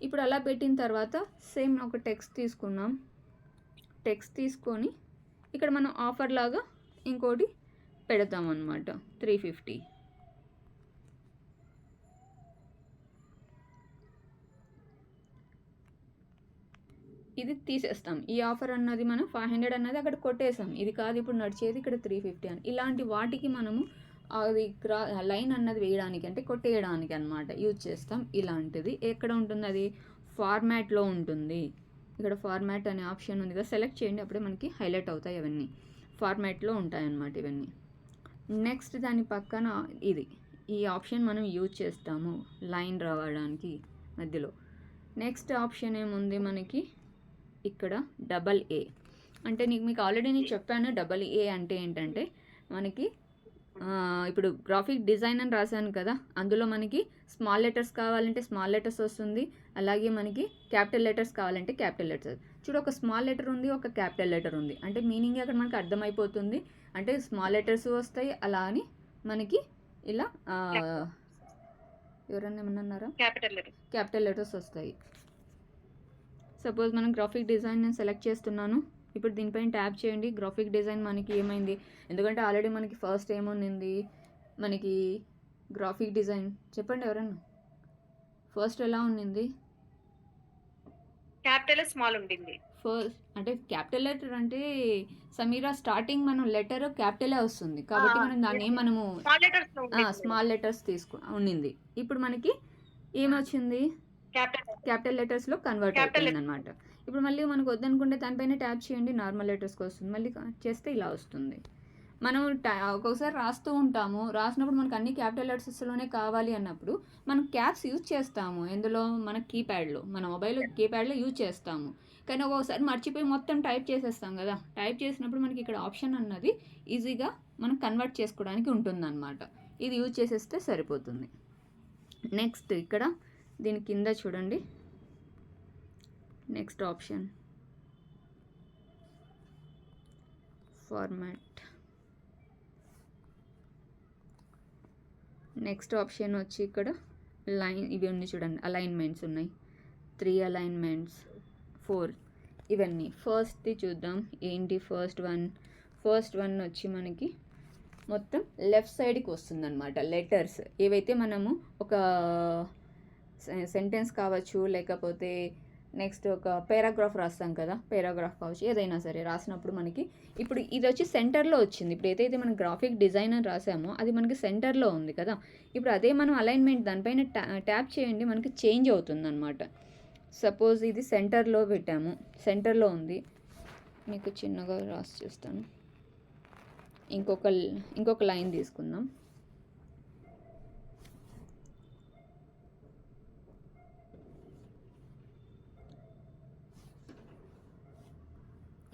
ఇప్పుడు అలా పెట్టిన తర్వాత సేమ్ ఒక టెక్స్ట్ తీసుకున్నాం. టెక్స్ట్ తీసుకొని ఇక్కడ మనం ఆఫర్ లాగా ఇంకోటి పెడతాం అన్నమాట, 350. ఇది తీసేస్తాం. ఈ ఆఫర్ అన్నది మనం 500 అన్నది అక్కడ కొట్టేసాం. ఇది కాదు ఇప్పుడు నడిచేది, ఇక్కడ 350 అని. ఇలాంటి వాటికి మనము అది లైన్ అన్నది వేయడానికి అంటే కొట్టేయడానికి అనమాట యూజ్ చేస్తాం. ఇలాంటిది ఎక్కడ ఉంటుంది, అది ఫార్మాట్లో ఉంటుంది. ఇక్కడ ఫార్మాట్ అనే ఆప్షన్ ఉంది కదా, సెలెక్ట్ చేయండి, అప్పుడే మనకి హైలైట్ అవుతాయి. అవన్నీ ఫార్మాట్లో ఉంటాయన్నమాట ఇవన్నీ. నెక్స్ట్ దాని పక్కన ఈ ఆప్షన్ మనం యూజ్ చేస్తాము లైన్ రావడానికి మధ్యలో. నెక్స్ట్ ఆప్షన్ ఏముంది మనకి ఇక్కడ, AA అంటే మీకు ఆల్రెడీ నేను చెప్పాను. AA అంటే ఏంటంటే మనకి ఇప్పుడు గ్రాఫిక్ డిజైన్ అని రాశాను కదా, అందులో మనకి స్మాల్ లెటర్స్ కావాలంటే స్మాల్ లెటర్స్ వస్తుంది, అలాగే మనకి క్యాపిటల్ లెటర్స్ కావాలంటే క్యాపిటల్ లెటర్స్. చూడు, ఒక స్మాల్ లెటర్ ఉంది, ఒక క్యాపిటల్ లెటర్ ఉంది, అంటే మీనింగ్ అక్కడ మనకి అర్థమైపోతుంది. అంటే స్మాల్ లెటర్స్ వస్తాయి, అలా అని మనకి ఇలా ఎవరన్నా ఏమన్నారా, క్యాపిటల్ లెటర్స్ వస్తాయి. సపోజ్ మనం గ్రాఫిక్ డిజైన్ నేను సెలెక్ట్ చేస్తున్నాను. ఇప్పుడు దీనిపైన ట్యాప్ చేయండి. గ్రాఫిక్ డిజైన్ మనకి ఏమైంది, ఎందుకంటే ఆల్రెడీ మనకి ఫస్ట్ ఏముంది, మనకి గ్రాఫిక్ డిజైన్ చెప్పండి ఎవరన్నా, ఫస్ట్ ఎలా ఉండింది, క్యాపిటల్ స్మాల్ ఉండింది. ఫస్ట్ అంటే క్యాపిటల్ లెటర్ అంటే సమీరా స్టార్టింగ్ మనం లెటర్ క్యాపిటలే వస్తుంది, కాబట్టి మనం దాన్ని మనము స్మాల్ లెటర్స్ ఉండింది. ఇప్పుడు మనకి ఏమొచ్చింది, క్యాపిటల్ లెటర్స్లో కన్వర్ట్ అయిపోయింది అనమాట. ఇప్పుడు మళ్ళీ మనకు వద్దనుకుంటే దానిపైన ట్యాప్ చేయండి, నార్మల్ లెటర్స్కి వస్తుంది. మళ్ళీ చేస్తే ఇలా వస్తుంది. మనం ఒక్కొక్కసారి రాస్తూ ఉంటాము, రాసినప్పుడు మనకు అన్ని క్యాపిటల్ లెటర్స్లోనే కావాలి అన్నప్పుడు మనం క్యాప్స్ యూజ్ చేస్తాము. ఎందులో, మన కీప్యాడ్లో, మన మొబైల్ కీప్యాడ్లో యూజ్ చేస్తాము. కానీ ఒక్కొక్కసారి మర్చిపోయి మొత్తం టైప్ చేసేస్తాం కదా. టైప్ చేసినప్పుడు మనకి ఇక్కడ ఆప్షన్ అన్నది ఈజీగా మనం కన్వర్ట్ చేసుకోవడానికి ఉంటుందన్నమాట. ఇది యూజ్ చేసేస్తే సరిపోతుంది. నెక్స్ట్ ఇక్కడ దీని కింద చూడండి, next option format. Next option వచ్చి ఇక్కడ లైన్, ఇవి ఉంది చూడండి, అలైన్మెంట్స్ ఉన్నాయి, 3 అలైన్మెంట్స్, 4 ఇవన్నీ. ఫస్ట్ది చూద్దాం ఏంటి, ఫస్ట్ వన్ వచ్చి మనకి మొత్తం లెఫ్ట్ సైడ్కి వస్తుంది అనమాట. లెటర్స్ ఏవైతే మనము ఒక సెంటెన్స్ కావచ్చు, లేకపోతే నెక్స్ట్ ఒక పారాగ్రాఫ్ రాస్తాం కదా, పారాగ్రాఫ్ కావచ్చు, ఏదైనా సరే రాసినప్పుడు మనకి ఇప్పుడు ఇది వచ్చి సెంటర్లో వచ్చింది. ఇప్పుడు ఏదైతే మనం గ్రాఫిక్ డిజైన్ అని రాసామో అది మనకి సెంటర్లో ఉంది కదా. ఇప్పుడు అదే మనం అలైన్మెంట్ దానిపైన ట్యాప్ చేయండి, మనకి చేంజ్ అవుతుంది అనమాట. సపోజ్ ఇది సెంటర్లో పెట్టాము, సెంటర్లో ఉంది. మీకు చిన్నగా రాసి చేస్తాను. ఇంకొక లైన్ తీసుకుందాం.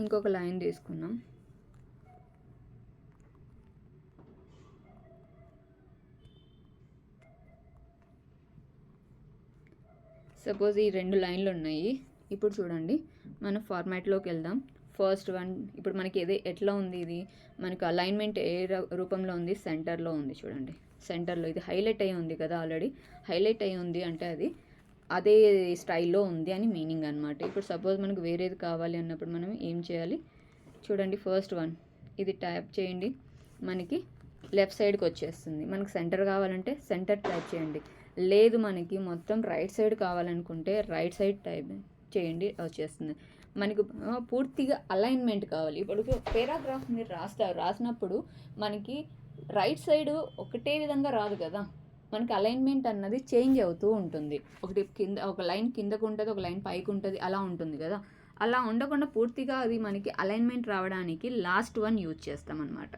ఇంకొక లైన్ తీసుకున్నాం. సపోజ్ ఈ 2 లైన్లు ఉన్నాయి, ఇప్పుడు చూడండి మనం ఫార్మాట్లోకి వెళ్దాం. ఫస్ట్ వన్ ఇప్పుడు మనకి ఎట్లా ఉంది, ఇది మనకు అలైన్మెంట్ ఏ రూపంలో ఉంది, సెంటర్లో ఉంది చూడండి. సెంటర్లో ఇది హైలైట్ అయి ఉంది కదా, ఆల్రెడీ హైలైట్ అయి ఉంది అంటే అది అదే స్టైల్లో ఉంది అని మీనింగ్ అనమాట. ఇప్పుడు సపోజ్ మనకు వేరేది కావాలి అన్నప్పుడు మనం ఏం చేయాలి చూడండి. ఫస్ట్ వన్ ఇది ట్యాప్ చేయండి, మనకి లెఫ్ట్ సైడ్కి వచ్చేస్తుంది. మనకు సెంటర్ కావాలంటే సెంటర్ ట్యాప్ చేయండి. లేదు మనకి మొత్తం రైట్ సైడ్ కావాలనుకుంటే రైట్ సైడ్ టైప్ చేయండి, వచ్చేస్తుంది. మనకి పూర్తిగా అలైన్మెంట్ కావాలి. ఇప్పుడు పేరాగ్రాఫ్ మీరు రాసినప్పుడు మనకి రైట్ సైడ్ ఒకటే విధంగా రాదు కదా, మనకి అలైన్మెంట్ అన్నది చేంజ్ అవుతూ ఉంటుంది. ఒకటి కింద ఒక లైన్ కిందకు ఉంటుంది, ఒక లైన్ పైకి ఉంటుంది, అలా ఉంటుంది కదా. అలా ఉండకుండా పూర్తిగా అది మనకి అలైన్మెంట్ రావడానికి లాస్ట్ వన్ యూజ్ చేస్తామన్నమాట.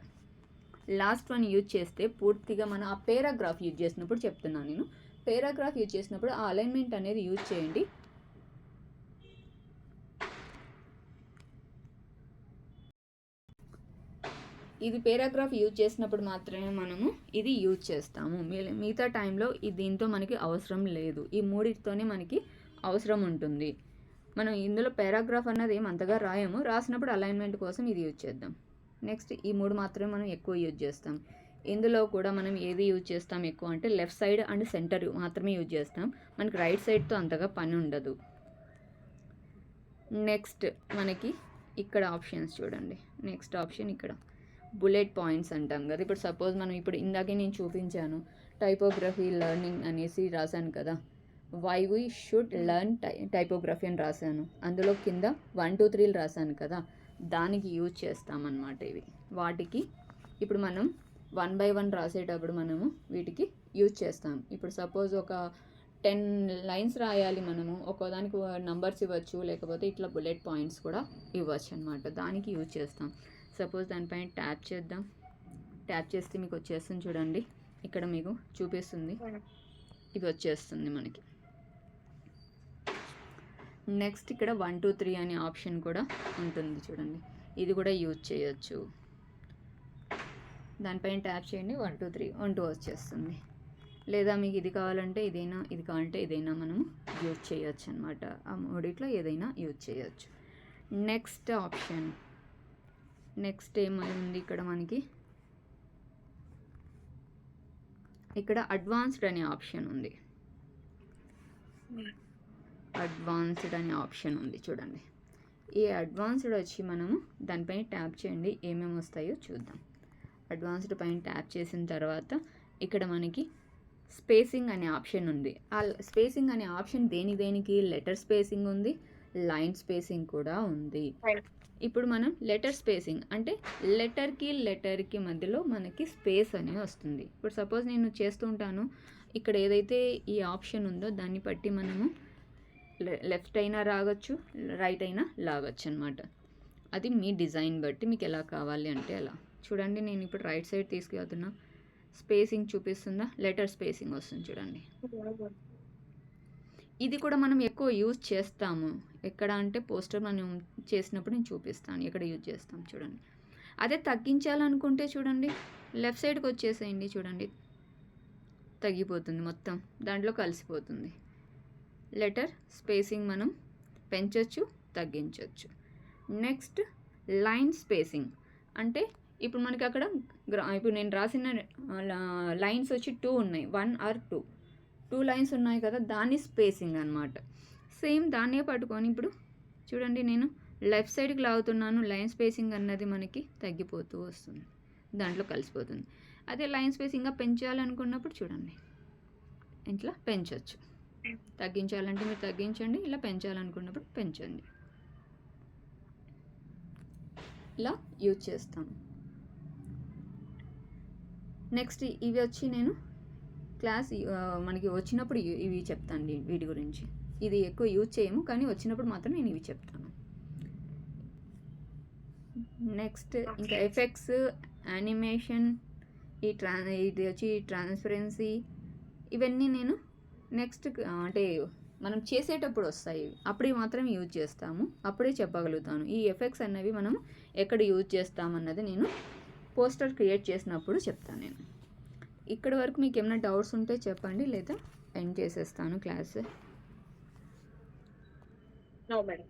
లాస్ట్ వన్ యూజ్ చేస్తే పూర్తిగా మనం ఆ పేరాగ్రాఫ్ యూజ్ చేసినప్పుడు చెప్తున్నాను నేను, పేరాగ్రాఫ్ యూజ్ చేసినప్పుడు ఆ అలైన్మెంట్ అనేది యూజ్ చేయండి. ఇది పేరాగ్రాఫ్ యూజ్ చేసినప్పుడు మాత్రమే మనము ఇది యూజ్ చేస్తాము. మిగతా టైంలో దీంతో మనకి అవసరం లేదు. ఈ మూడితోనే మనకి అవసరం ఉంటుంది. మనం ఇందులో పారాగ్రాఫ్ అన్నది ఏం అంతగా రాయము, రాసినప్పుడు అలైన్మెంట్ కోసం ఇది యూజ్ చేద్దాం. నెక్స్ట్ ఈ మూడు మాత్రమే మనం ఎక్కువ యూజ్ చేస్తాం. ఇందులో కూడా మనం ఏది యూజ్ చేస్తాం ఎక్కువ అంటే లెఫ్ట్ సైడ్ అండ్ సెంటర్ మాత్రమే యూజ్ చేస్తాం. మనకి రైట్ సైడ్తో అంతగా పని ఉండదు. నెక్స్ట్ మనకి ఇక్కడ ఆప్షన్స్ చూడండి. నెక్స్ట్ ఆప్షన్ ఇక్కడ బుల్లెట్ పాయింట్స్ అంటాం కదా. ఇప్పుడు సపోజ్ మనం ఇప్పుడు ఇందాకే నేను చూపించాను టైపోగ్రఫీ లెర్నింగ్ అనేసి రాశాను కదా, why we should learn typography అని రాశాను. అందులో కింద 1 2 3 రాశాను కదా, దానికి యూజ్ చేస్తామన్నమాట ఇవి. వాటికి ఇప్పుడు మనం 1 by 1 రాసేటప్పుడు మనము వీటికి యూజ్ చేస్తాం. ఇప్పుడు సపోజ్ ఒక 10 లైన్స్ రాయాలి, మనము ఒక్కోదానికి నంబర్స్ ఇవ్వచ్చు, లేకపోతే ఇట్లా బుల్లెట్ పాయింట్స్ కూడా ఇవ్వచ్చు అనమాట. దానికి యూజ్ చేస్తాం. సపోజ్ దానిపైన ట్యాప్ చేద్దాం. ట్యాప్ చేస్తే మీకు వచ్చేస్తుంది చూడండి, ఇక్కడ మీకు చూపిస్తుంది, ఇది వచ్చేస్తుంది మనకి. నెక్స్ట్ ఇక్కడ 1 2 3 అనే ఆప్షన్ కూడా ఉంటుంది చూడండి, ఇది కూడా యూజ్ చేయొచ్చు. దానిపైన ట్యాప్ చేయండి, 1 2 3 1 2 వచ్చేస్తుంది. లేదా మీకు ఇది కావాలంటే ఇదైనా, ఇది కావాలంటే ఇదైనా మనము యూజ్ చేయొచ్చు అనమాట. ఆ మూడిట్లో ఏదైనా యూజ్ చేయొచ్చు. నెక్స్ట్ ఆప్షన్, నెక్స్ట్ ఏమైంది ఇక్కడ మనకి, ఇక్కడ అడ్వాన్స్డ్ అనే ఆప్షన్ ఉంది. అడ్వాన్స్డ్ అనే ఆప్షన్ ఉంది చూడండి. ఈ అడ్వాన్స్డ్ వచ్చి మనము దానిపైన ట్యాప్ చేయండి, ఏమేమి వస్తాయో చూద్దాం. అడ్వాన్స్డ్ పైన ట్యాప్ చేసిన తర్వాత ఇక్కడ మనకి స్పేసింగ్ అనే ఆప్షన్ ఉంది. ఆ స్పేసింగ్ అనే ఆప్షన్ దేనికి లెటర్ స్పేసింగ్ ఉంది, లైన్ స్పేసింగ్ కూడా ఉంది. ఇప్పుడు మనం లెటర్ స్పేసింగ్ అంటే లెటర్కి మధ్యలో మనకి స్పేస్ అనేది వస్తుంది. ఇప్పుడు సపోజ్ నేను చేస్తూ ఉంటాను, ఇక్కడ ఏదైతే ఈ ఆప్షన్ ఉందో దాన్ని బట్టి మనము లెఫ్ట్ అయినా రాగొచ్చు, రైట్ అయినా లాగొచ్చు అనమాట. అది మీ డిజైన్ బట్టి మీకు ఎలా కావాలి అంటే అలా. చూడండి నేను ఇప్పుడు రైట్ సైడ్ తీసుకెళ్తున్నా, స్పేసింగ్ చూపిస్తుందా, లెటర్ స్పేసింగ్ వస్తుంది చూడండి. ఇది కూడా మనం ఎక్కువ యూజ్ చేస్తాము. ఎక్కడ అంటే పోస్టర్ మనం చేసినప్పుడు నేను చూపిస్తాను ఎక్కడ యూజ్ చేస్తాం చూడండి. అదే తగ్గించాలనుకుంటే చూడండి లెఫ్ట్ సైడ్కి వచ్చేసేయండి, చూడండి తగ్గిపోతుంది, మొత్తం దాంట్లో కలిసిపోతుంది. లెటర్ స్పేసింగ్ మనం పెంచవచ్చు, తగ్గించవచ్చు. నెక్స్ట్ లైన్ స్పేసింగ్ అంటే ఇప్పుడు మనకి అక్కడ ఇప్పుడు నేను రాసిన లైన్స్ వచ్చి 2 ఉన్నాయి, 1 or 2 లైన్స్ ఉన్నాయి కదా, దాన్ని స్పేసింగ్ అనమాట. సేమ్ దాన్నే పట్టుకొని ఇప్పుడు చూడండి నేను లెఫ్ట్ సైడ్కి లాగుతున్నాను, లైన్ స్పేసింగ్ అన్నది మనకి తగ్గిపోతూ వస్తుంది, దాంట్లో కలిసిపోతుంది. అదే లైన్ స్పేసింగ్గా పెంచాలనుకున్నప్పుడు చూడండి ఇట్లా పెంచవచ్చు. తగ్గించాలంటే మీరు తగ్గించండి, ఇలా పెంచాలనుకున్నప్పుడు పెంచండి. ఇలా యూజ్ చేస్తాను. నెక్స్ట్ ఇవి వచ్చి నేను క్లాస్ మనకి వచ్చినప్పుడు ఇవి చెప్తాను వీటి గురించి. ఇది ఎక్కువ యూజ్ చేయము, కానీ వచ్చినప్పుడు మాత్రం నేను ఇవి చెప్తాను. నెక్స్ట్ ఇంకా ఎఫెక్ట్స్, యానిమేషన్, ఇది వచ్చి ట్రాన్స్పరెన్సీ, ఇవన్నీ నేను నెక్స్ట్ అంటే మనం చేసేటప్పుడు వస్తాయి, అప్పుడే మాత్రం యూజ్ చేస్తాము, అప్పుడే చెప్పగలుగుతాను. ఈ ఎఫెక్ట్స్ అన్నవి మనం ఎక్కడ యూజ్ చేస్తామన్నది నేను పోస్టర్ క్రియేట్ చేసినప్పుడు చెప్తాను నేను. ఇక్కడి వరకు మీకు ఏమైనా డౌట్స్ ఉంటే చెప్పండి, లేదా ఎండ్ చేసేస్తాను క్లాస్. No madam.